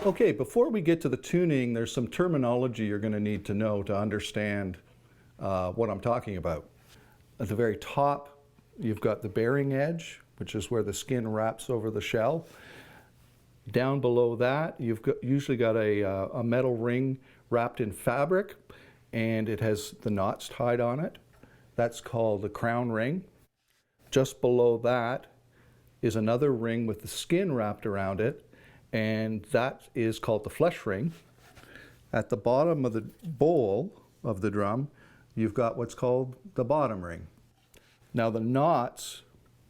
Okay, before we get to the tuning, there's some terminology you're going to need to know to understand what I'm talking about. At the very top, you've got the bearing edge, which is where the skin wraps over the shell. Down below that, you've usually got a metal ring wrapped in fabric, and it has the knots tied on it. That's called the crown ring. Just below that is another ring with the skin wrapped around it, and that is called the flesh ring. At the bottom of the bowl of the drum, you've got what's called the bottom ring. Now the knots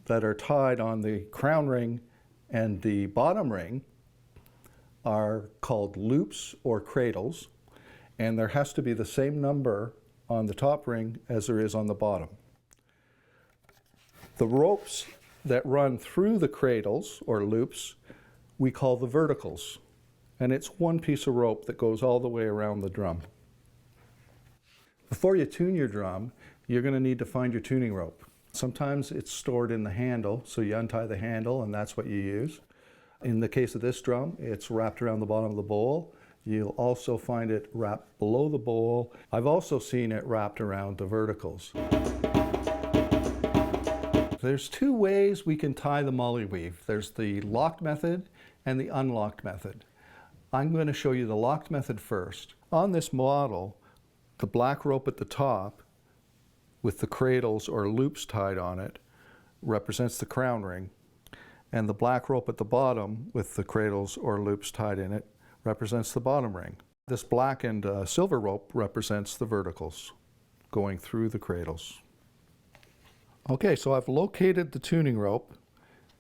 that are tied on the crown ring and the bottom ring are called loops or cradles, and there has to be the same number on the top ring as there is on the bottom. The ropes that run through the cradles or loops we call the verticals, and it's one piece of rope that goes all the way around the drum. Before you tune your drum, you're going to need to find your tuning rope. Sometimes it's stored in the handle, so you untie the handle and that's what you use. In the case of this drum, it's wrapped around the bottom of the bowl. You'll also find it wrapped below the bowl. I've also seen it wrapped around the verticals. There's two ways we can tie the molly weave. There's the locked method and the unlocked method. I'm going to show you the locked method first. On this model, the black rope at the top with the cradles or loops tied on it represents the crown ring, and the black rope at the bottom with the cradles or loops tied in it represents the bottom ring. This black and silver rope represents the verticals going through the cradles. Okay, so I've located the tuning rope,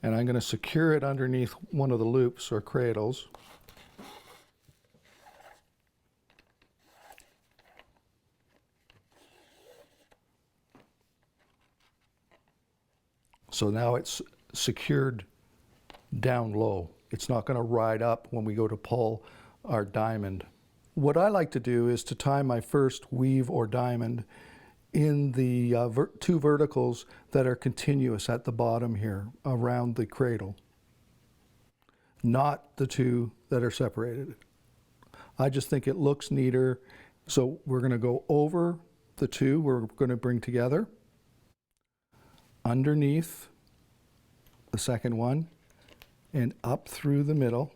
and I'm going to secure it underneath one of the loops or cradles. So now it's secured down low. It's not going to ride up when we go to pull our diamond. What I like to do is to tie my first weave or diamond in the two verticals that are continuous at the bottom here around the cradle, not the two that are separated. I just think it looks neater. So we're going to go over the two we're going to bring together, underneath the second one, and up through the middle.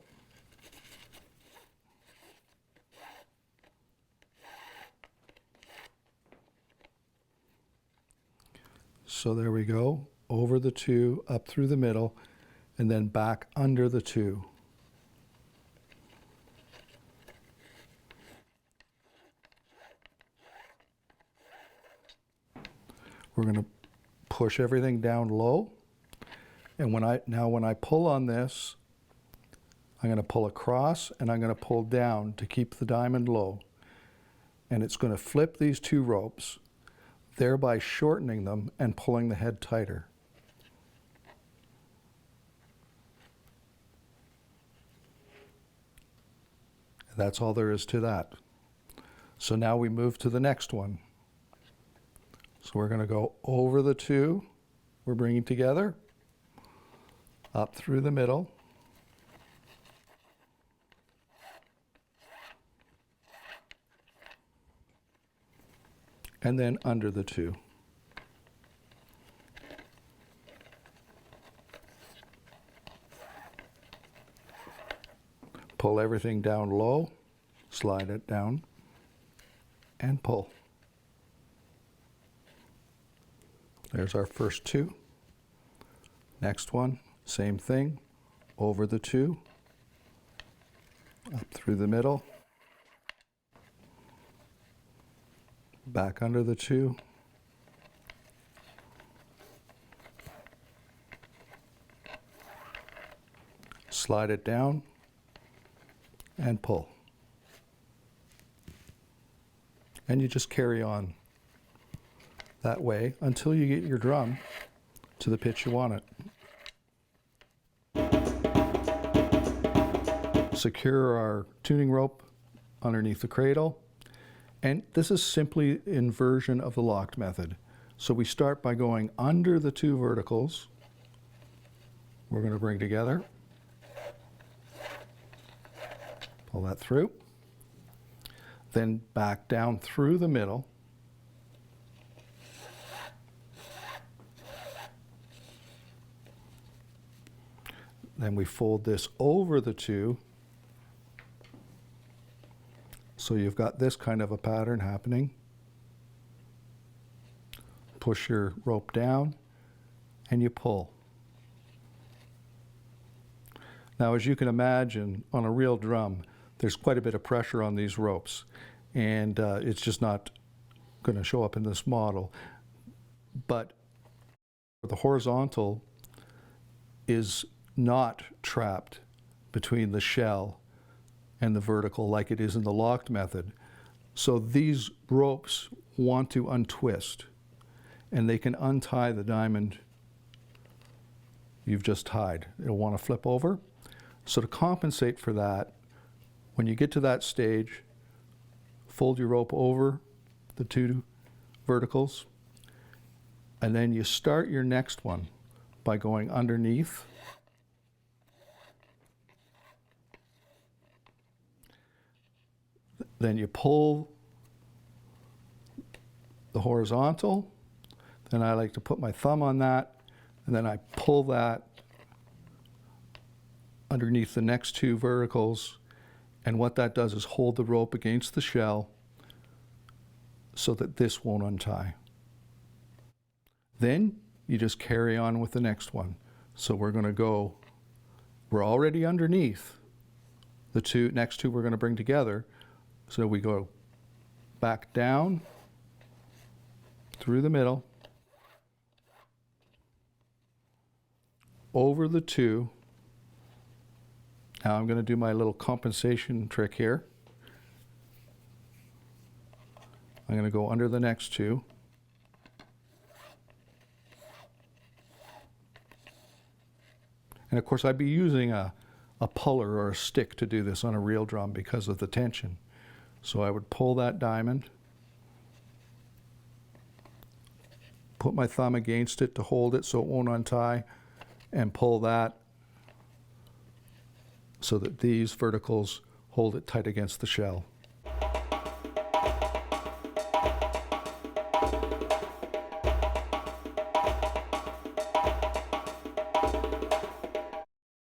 So there we go, over the two, up through the middle, and then back under the two. We're going to push everything down low, and when I pull on this, I'm going to pull across and I'm going to pull down to keep the diamond low, and it's going to flip these two ropes, thereby shortening them and pulling the head tighter. That's all there is to that. So now we move to the next one. So we're going to go over the two we're bringing together, up through the middle, and then under the two. Pull everything down low, slide it down, and pull. There's our first two. Next one, same thing, over the two, up through the middle, back under the two, slide it down, and pull. And you just carry on that way until you get your drum to the pitch you want it. Secure our tuning rope underneath the cradle, and this is simply inversion of the locked method. So we start by going under the two verticals we're going to bring together, Pull that through. Then back down through the middle. Then we fold this over the two. So you've got this kind of a pattern happening. Push your rope down and you pull. Now, as you can imagine, on a real drum, there's quite a bit of pressure on these ropes, and it's just not going to show up in this model. But the horizontal is not trapped between the shell and the vertical like it is in the locked method. So these ropes want to untwist, and they can untie the diamond you've just tied. It'll want to flip over. So to compensate for that, when you get to that stage, fold your rope over the two verticals, and then you start your next one by going underneath. Then you pull the horizontal. Then I like to put my thumb on that, and then I pull that underneath the next two verticals, and what that does is hold the rope against the shell so that this won't untie. Then you just carry on with the next one. So we're going to go, we're already underneath the next two we're going to bring together. So we go back down through the middle, over the two. Now I'm going to do my little compensation trick here. I'm going to go under the next two. And of course I'd be using a puller or a stick to do this on a real drum because of the tension. So I would pull that diamond, put my thumb against it to hold it so it won't untie, and pull that so that these verticals hold it tight against the shell.